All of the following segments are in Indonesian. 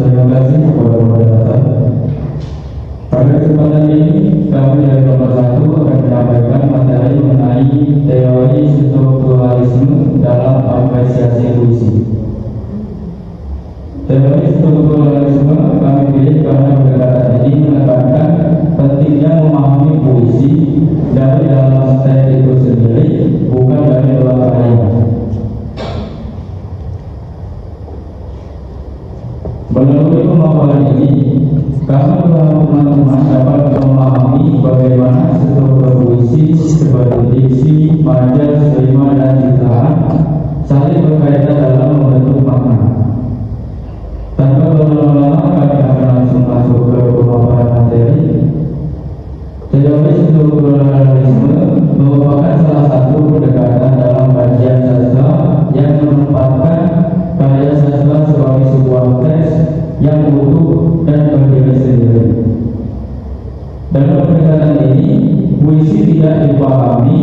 Terima kasih kepada moderator. Pada kesempatan ini, kami dari kelompok 1 akan menyampaikan materi mengenai teori strukturalisme dalam apresiasi puisi. Teori strukturalisme kami pilih karena pendekatan ini menekankan pentingnya memahami puisi dari dalam teks itu sendiri, bukan dari luar lainnya. Melalui pemaparan ini, kami teman-teman dapat memahami bagaimana struktur puisi seperti diksi, majas, rima, dan citraan saling berkaitan dalam membentuk makna. Tanpa berlama-lama, kami akan langsung masuk ke pemaparan materi. Teori strukturalisme merupakan salah satu pendekatan dalam kajian sastra yang menempatkan karya sastra sebagai sebuah teks yang utuh dan berdiri sendiri. Dalam pendekatan ini, puisi tidak dipahami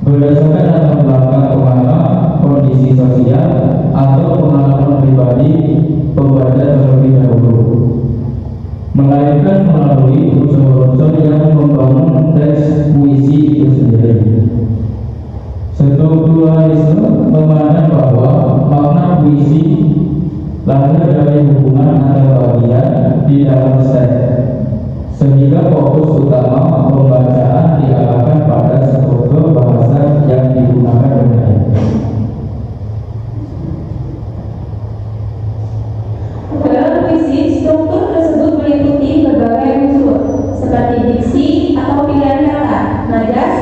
berdasarkan latar belakang pengarang, kondisi sosial, atau pengalaman pribadi pembaca terlebih dahulu, melainkan melalui unsur-unsur yang membangun teks puisi itu sendiri. Strukturalisme memandang bahwa makna puisi lahir dari hubungan antar bagian di dalam teks, sehingga fokus utama pembacaan diarahkan pada struktur bahasa yang digunakan dengannya. Dalam puisi, struktur tersebut meliputi berbagai unsur seperti diksi atau pilihan kata, najas,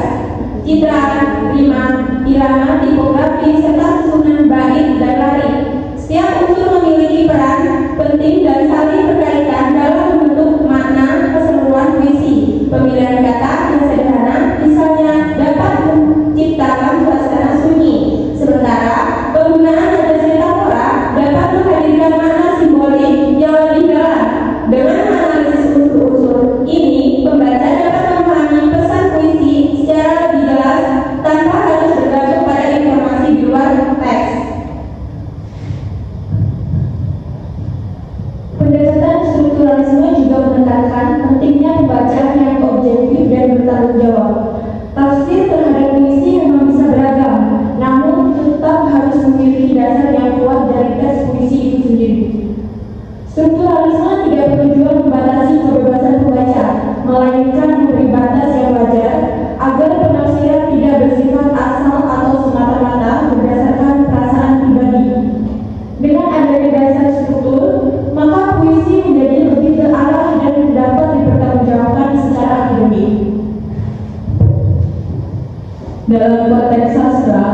citraan, rima, irama, tipografi, serta susunan bait dan larik. Setiap unsur memiliki peran penting dan saling berkaitan dalam membentuk makna keseluruhan puisi. Pemilihan kata yang sederhana misalnya dapat menciptakan suasana sunyi, sementara penggunaan najas metafora dapat menghadirkan makna simbolik yang lebih dalam. Dengan menganalisis unsur-unsur ini, pembaca dapat memahami pesan puisi secara lebih jelas tanpa harus bergantung pada informasi di luar teks. Pendekatan strukturalisme juga menekankan pentingnya pembacaan yang objektif dan bertanggung jawab. Tafsir terhadap puisi memang bisa beragam, namun tetap harus memiliki dasar yang kuat dari teks puisi itu sendiri. Strukturalisme tidak bertujuan membatasi kebebasan pembaca, melainkan memberi batas yang wajar agar penafsiran tidak bersifat asal atau semata-mata berdasarkan perasaan pribadi. Dengan adanya dasar struktur, maka puisi menjadi lebih terarah dan dapat dipertanggungjawabkan secara akademik. Dalam konteks sastra,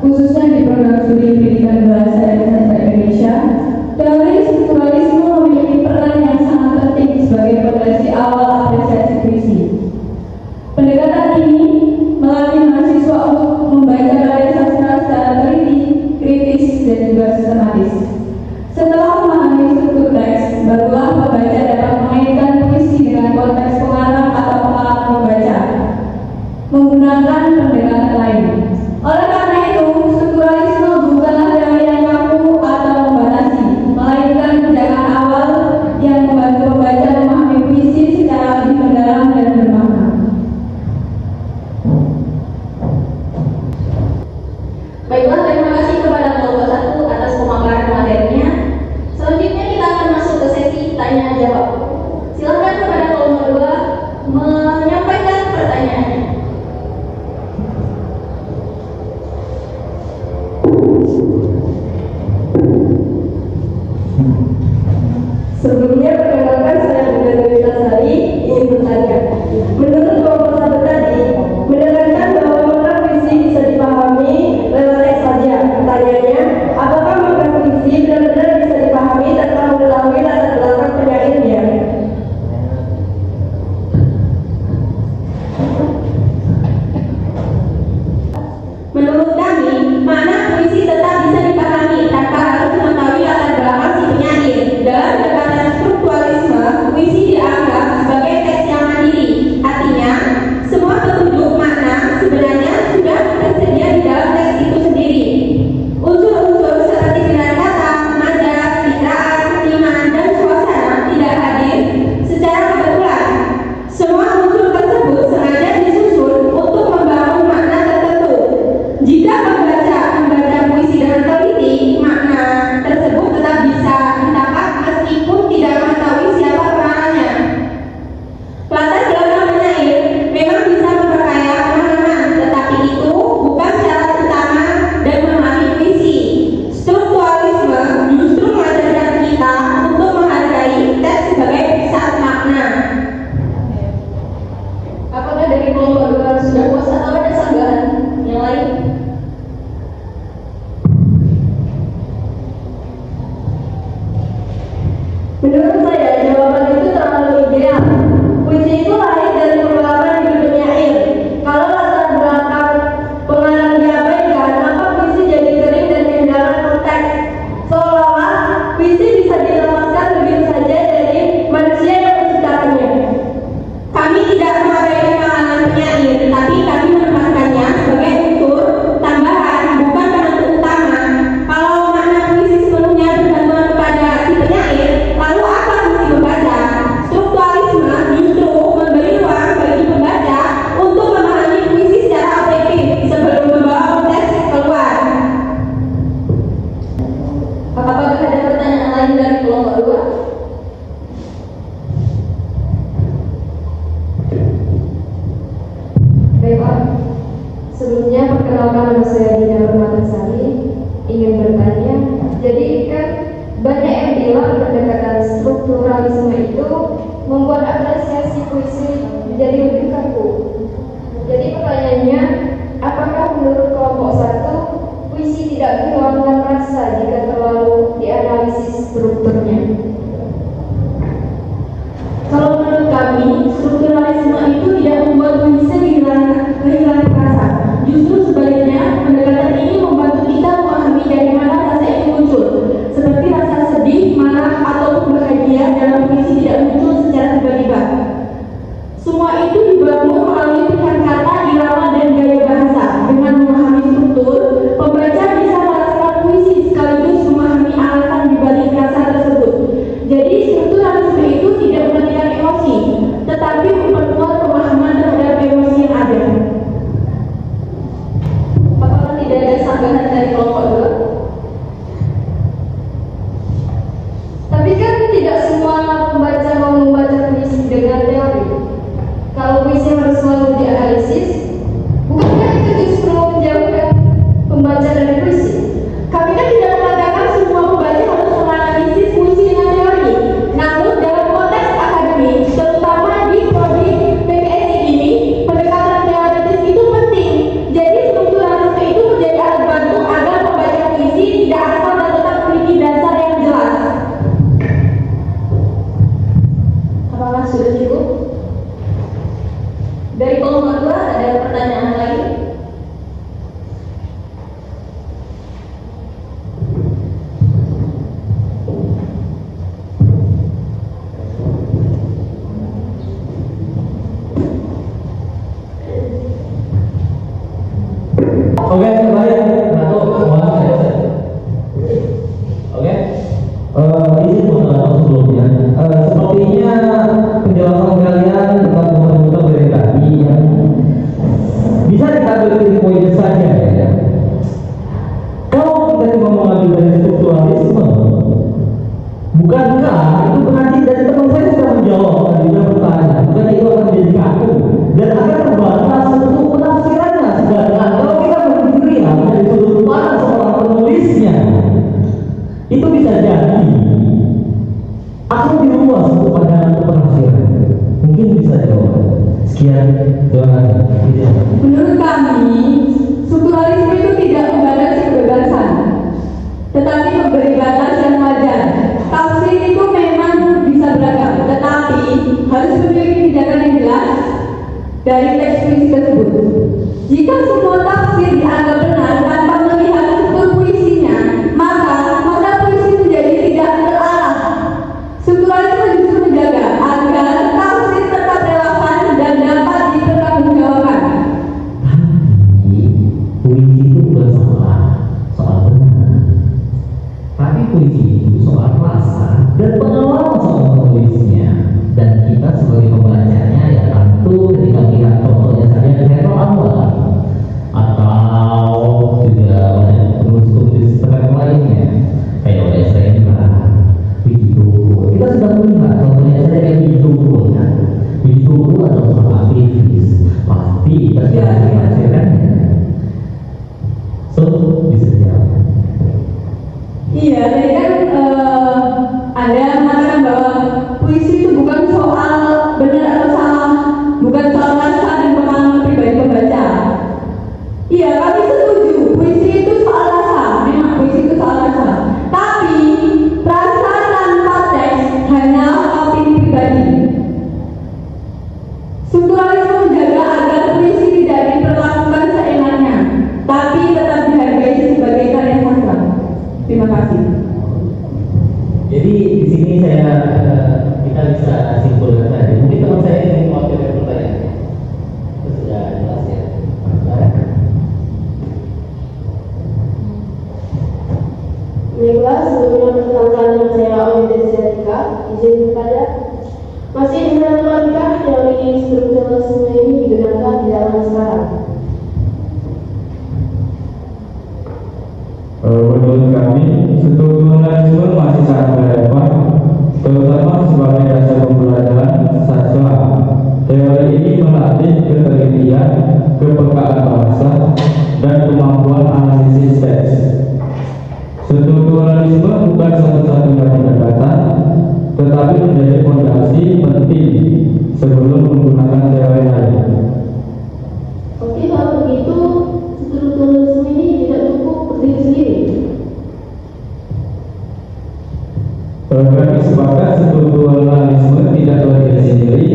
khususnya di program studi pendidikan bahasa dan sastra Indonesia, teori strukturalisme memiliki peran yang sangat penting sebagai fondasi awal apresiasi puisi. Pendekatan ini melatih mahasiswa untuk membaca karya sastra secara teliti, kritis, dan juga sistematis. Setelah memahami struktur teks, barulah pembaca dapat mengaitkan puisi dengan konteks pengarang atau pengalaman membaca menggunakan pendekatan lain. Oleh karena itu, strukturalisme bukanlah teori yang kaku atau membatasi, melainkan pijakan awal yang membantu pembaca memahami puisi secara lebih mendalam dan bermakna. Baiklah, terima kasih kepada kelompok 1 atas pemaparan materinya. Selanjutnya kita akan masuk ke sesi tanya jawab. Silakan kepada kelompok 2 menyampaikan pertanyaannya. Sebelumnya perkenalkan, saya Bunda Dewi Tasari ingin bertanya. Menurut kelompok 1 tadi menekankan bahwa makna puisi bisa dipahami lewat teks saja. Pertanyaannya, apakah makna puisi benar-benar bisa dipahami tanpa mengetahui latar belakang penyairnya? Menurut kami, makna puisi tetap bisa dipahami tanpa harus mengetahui latar belakang si penyair. Dalam pendekatan strukturalisme, puisi dianggap Menurut saya, jawaban itu terlalu ideal. Puisi itu lahir dari pengalaman hidup penyair. Kalau latar belakang pengarang diabaikan, maka puisi jadi kering dan kehilangan konteks. Seolah-olah puisi bisa dilepaskan begitu saja dari manusia yang menciptakannya. Kami tidak mengabaikan pengarang penyair, tapi kami menempatkannya sebagai unsur tambahan, bukan penentu utama. Kalau makna puisi sepenuhnya bergantung kepada si penyair, lalu apa fungsi membaca? Strukturalisme justru memberi ruang bagi pembaca untuk memahami puisi secara objektif sebelum membawa konteks keluar. Apakah ada pertanyaan lain dari kelompok 2? Baik Pak, sebelumnya perkenalkan nama saya Dina Permatasari. Ingin bertanya, jadi kan banyak yang bilang pendekatan strukturalisme itu membuat apresiasi puisi menjadi lebih kaku. Jadi pertanyaannya, apakah menurut kelompok 1 puisi tidak kehilangan rasa jika terlalu dianalisis strukturnya? Kalau menurut kami, strukturalisme itu tidak membuat puisi kehilangan rasa. Justru sebaliknya, pendekatan ini membantu kita memahami dari mana rasa itu muncul. Seperti rasa sedih, marah, ataupun bahagia dalam puisi tidak muncul secara tiba-tiba. Semua itu dibangun melalui pilihan kata, irama, dan gaya bahasa. Dengan memahami struktur, pembaca bisa merasakan puisi sekaligus memahami alasan dibalik rasa tersebut. Jadi strukturalisme itu tidak mematikan emosi, tetapi memperkuat pemahaman terhadap emosi yang ada. Apakah tidak ada sanggahan dari kelompok 2? Tapi kan tidak semua pembaca mau membaca puisi dengan teori. Kalau puisi harus selalu dianalisis, bukankah itu justru menjauhkan pembaca dari puisi? Kami kan tidak mengatakan semua pembaca harus menganalisis puisi dengan teori. Namun dalam konteks akademik, terutama di prodi PPSI ini, pendekatan teoritis itu penting. Jadi strukturalisme itu menjadi alat bantu agar pembaca puisi tidak asal dan tetap memiliki dasar yang jelas. Apakah sudah cukup? Dari kelompok 2 ada pertanyaan lain? Oke, baik. Satu, dua, tiga. Oke. Izin sebelumnya. Sepertinya penjelasan kalian tentang mudah-mudah dari tadi yang bisa kita ambil poin saja ya. Kalau kita cuma mengambil dari strukturalisme, bukankah itu berarti dari teman saya sudah menjawab tadi sudah bertanya, bukan itu akan menjadi kaku dan akan terbatas untuk penafsirannya. Sedangkan kalau kita berpikir dari sudut pandang seorang penulisnya, itu bisa jadi akan lebih luas untuk pandangan penafsiran. Mungkin bisa jawab. Sekian, terima kasih. Menurut kami, strukturalisme itu tidak membatasi kebebasan, tetapi memberi batas yang wajar. Tafsir itu memang bisa beragam, tetapi harus memiliki tindakan yang jelas dari teks puisi tersebut. Jika semua tafsir dianggap benar tanpa melihat struktur puisinya, maka makna puisi menjadi tidak terarah. Strukturalisme justru menjaga agar tafsir tetap relevan dan dapat dipertanggungjawabkan. Tapi puisi itu bukan soal benar, tapi puisi itu soal rasa dan pengalaman soal penulisnya. Dan kita sebagai pembacanya ya tentu ketika melihat contohnya saja di level awal atau juga banyak penulis-penulis terkenal lainnya kayak oleh Srendra, begitu kita sudah melihat contohnya saja kayak begitu atau soal aktivis pasti kita sudah menghasilkannya. So bisa jawab. Iya, tadi kan Anda mengatakan bahwa puisi itu bukan soal benar atau salah, bukan soal rasa dan pengalaman pribadi pembaca. kita bisa simpulkan tadi. Mungkin teman saya ingin mewakili pertanyaannya. Itu sudah jelas ya. Baiklah, sebelumnya perkenalkan nama saya Olivia Zyatika. Izin kepada masih menentukankah teori strukturalisme ini digunakan di zaman sekarang? Menurut kami, strukturalisme masih sangat relevan, terutama sebagai dasar pembelajaran sastra. Teori ini melatih ketelitian, kepekaan bahasa, dan kemampuan analisis teks. Strukturalisme bukan satu-satunya pendekatan, tetapi menjadi fondasi penting sebelum menggunakan teori lain. Oke, kalau begitu strukturalisme ini tidak cukup berdiri sendiri. Kami sepakat strukturalisme tidak berdiri sendiri,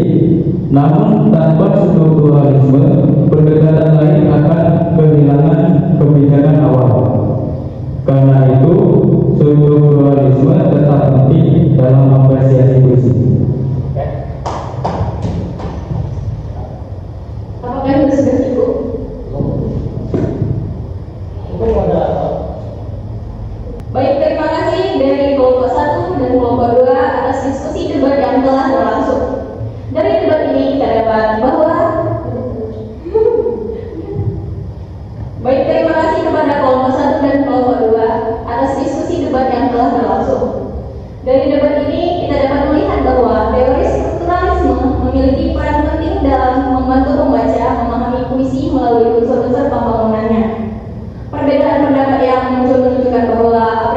namun tanpa strukturalisme pendekatan lain akan kehilangan kebijakan awal. Karena itu, strukturalisme tetap penting dalam apresiasi puisi. Apakah itu sudah cukup? Baik, terima kasih dari kelompok 1 dan kelompok 2 atas diskusi debat yang telah berlangsung. Dari debat ini kita dapat bahwa baik, terima kasih kepada kelompok 1 dan kelompok 2 atas diskusi debat yang telah berlangsung. Dari debat ini kita dapat melihat bahwa teori strukturalisme memiliki peran penting dalam membantu pembaca memahami puisi melalui unsur-unsur pembangunannya. Perbedaan pendapat yang muncul menunjukkan bahwa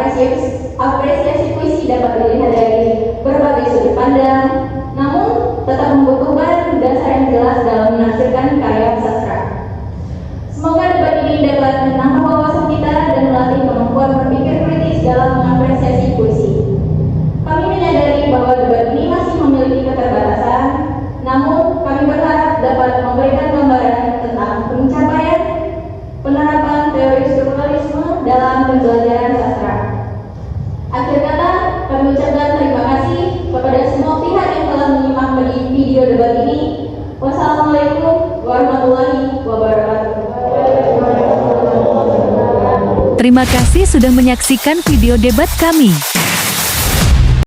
apresiasi puisi dapat dilihat dari berbagai sudut pandang, namun tetap membutuhkan dasar yang jelas dalam menafsirkan karya sastra. Semoga debat ini dapat menambah wawasan kita dan melatih kemampuan berpikir kritis dalam mengapresiasi puisi. Kami menyadari bahwa debat ini masih memiliki keterbatasan, namun kami berharap dapat memberikan gambaran tentang pencapaian penerapan teori strukturalisme dalam pembelajaran sastra. Akhir kata, kami ucapkan terima kasih kepada semua pihak yang telah menyimak video debat ini. Wassalamualaikum warahmatullahi wabarakatuh. Terima kasih sudah menyaksikan video debat kami.